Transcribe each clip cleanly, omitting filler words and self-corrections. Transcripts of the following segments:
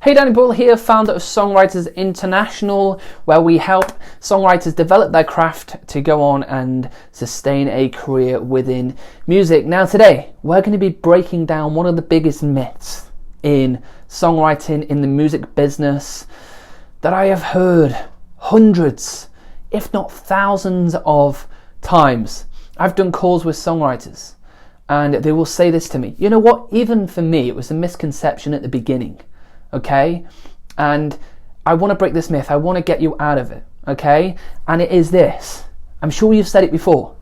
Hey, Danny Bull here, founder of Songwriters International, where we help songwriters develop their craft to go on and sustain a career within music. Now today, we're going to be breaking down one of the biggest myths in songwriting, in the music business, that I have heard hundreds, if not thousands of times. I've done calls with songwriters and they will say this to me. You know what? Even for me, it was a misconception at the beginning. Okay, and I want to break this myth. I want to get you out of it. Okay, and it is this. I'm sure you've said it before.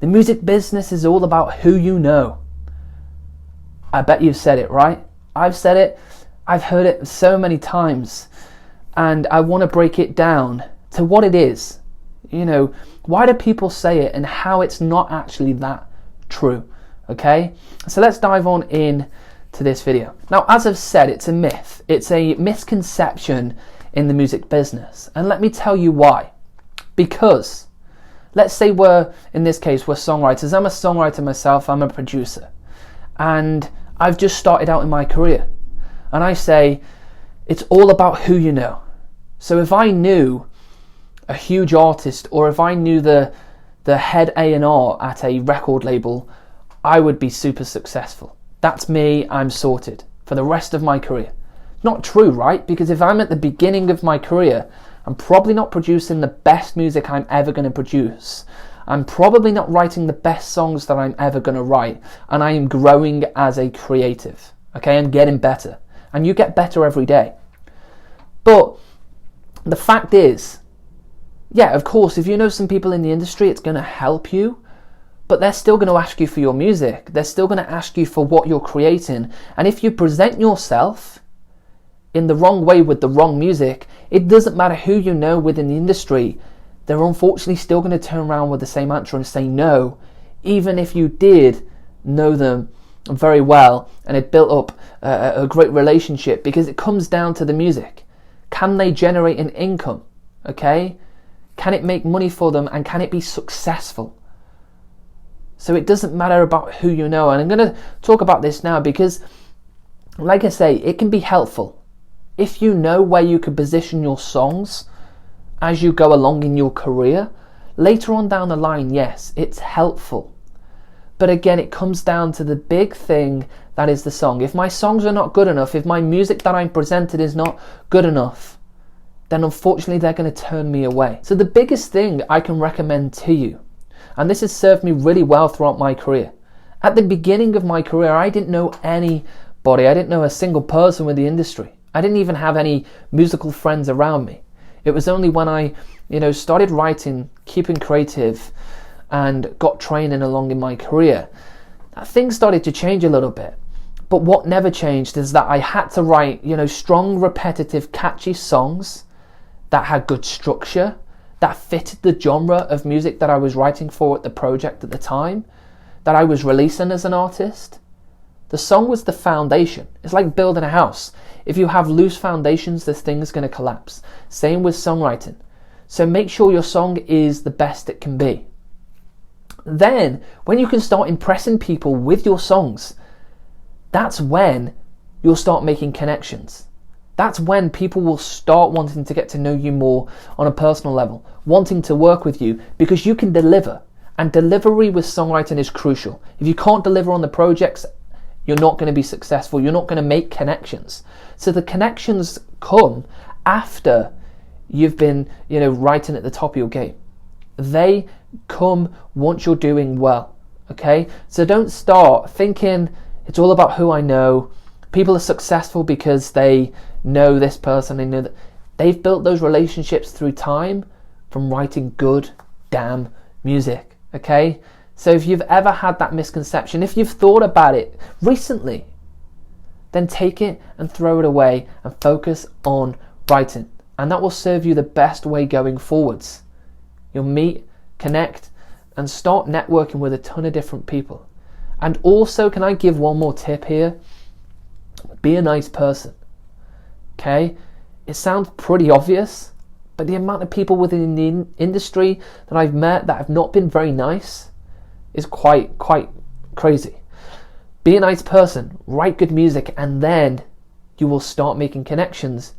The music business is all about who you know. I bet you've said it, right? I've said it. I've heard it so many times, and I want to break it down to what it is. You know, why do people say it, and how it's not actually that true? Okay, so let's dive on in to this video. Now, as I've said, it's a myth. It's a misconception in the music business. And let me tell you why. Because let's say in this case, we're songwriters. I'm a songwriter myself. I'm a producer. And I've just started out in my career. And I say, it's all about who you know. So if I knew a huge artist, or if I knew the head A&R at a record label, I would be super successful. That's me, I'm sorted for the rest of my career. Not true, right? Because if I'm at the beginning of my career, I'm probably not producing the best music I'm ever going to produce. I'm probably not writing the best songs that I'm ever going to write. And I am growing as a creative. Okay, I'm getting better. And you get better every day. But the fact is, yeah, of course, if you know some people in the industry, it's going to help you. But they're still going to ask you for your music. They're still going to ask you for what you're creating. And if you present yourself in the wrong way with the wrong music, it doesn't matter who you know within the industry, they're unfortunately still going to turn around with the same answer and say no, even if you did know them very well and it built up a great relationship, because it comes down to the music. Can they generate an income? Okay? Can it make money for them, and can it be successful? So it doesn't matter about who you know. And I'm going to talk about this now because, like I say, it can be helpful. If you know where you could position your songs as you go along in your career, later on down the line, yes, it's helpful. But again, it comes down to the big thing that is the song. If my songs are not good enough, if my music that I'm presented is not good enough, then unfortunately they're going to turn me away. So the biggest thing I can recommend to you, and this has served me really well throughout my career. At the beginning of my career, I didn't know anybody. I didn't know a single person with the industry. I didn't even have any musical friends around me. It was only when I, started writing, keeping creative, and got training along in my career, that things started to change a little bit. But what never changed is that I had to write, strong, repetitive, catchy songs that had good structure, that fitted the genre of music that I was writing for at the project at the time, that I was releasing as an artist. The song was the foundation. It's like building a house. If you have loose foundations, this thing is going to collapse. Same with songwriting. So make sure your song is the best it can be. Then, when you can start impressing people with your songs, that's when you'll start making connections. That's when people will start wanting to get to know you more on a personal level, wanting to work with you because you can deliver. And delivery with songwriting is crucial. If you can't deliver on the projects, you're not going to be successful. You're not going to make connections. So the connections come after you've been, writing at the top of your game. They come once you're doing well. Okay? So don't start thinking it's all about who I know. People are successful because they know this person, they know that they've built those relationships through time from writing good damn music. Okay, so if you've ever had that misconception, if you've thought about it recently, then take it and throw it away and focus on writing, and that will serve you the best way going forwards. You'll meet, connect, and start networking with a ton of different people. And also, can I give one more tip here? Be a nice person. Okay, it sounds pretty obvious, but the amount of people within the industry that I've met that have not been very nice is quite crazy. Be a nice person, write good music, and then you will start making connections.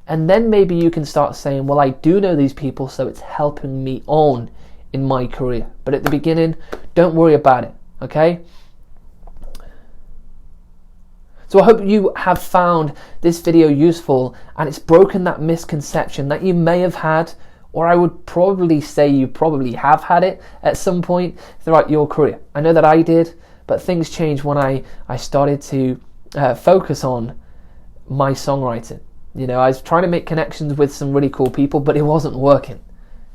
And then maybe you can start saying, well, I do know these people, so it's helping me on in my career. But at the beginning, don't worry about it, okay? So I hope you have found this video useful and it's broken that misconception that you may have had, or I would probably say you probably have had it at some point throughout your career. I know that I did, but things changed when I started to focus on my songwriting. You know, I was trying to make connections with some really cool people, but it wasn't working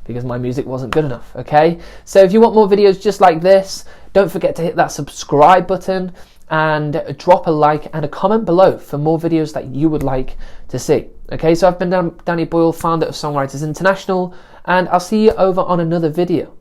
because my music wasn't good enough, okay? So if you want more videos just like this, don't forget to hit that subscribe button and drop a like and a comment below for more videos that you would like to see. Okay, so I've been Danny Boyle, founder of Songwriters International, and I'll see you over on another video.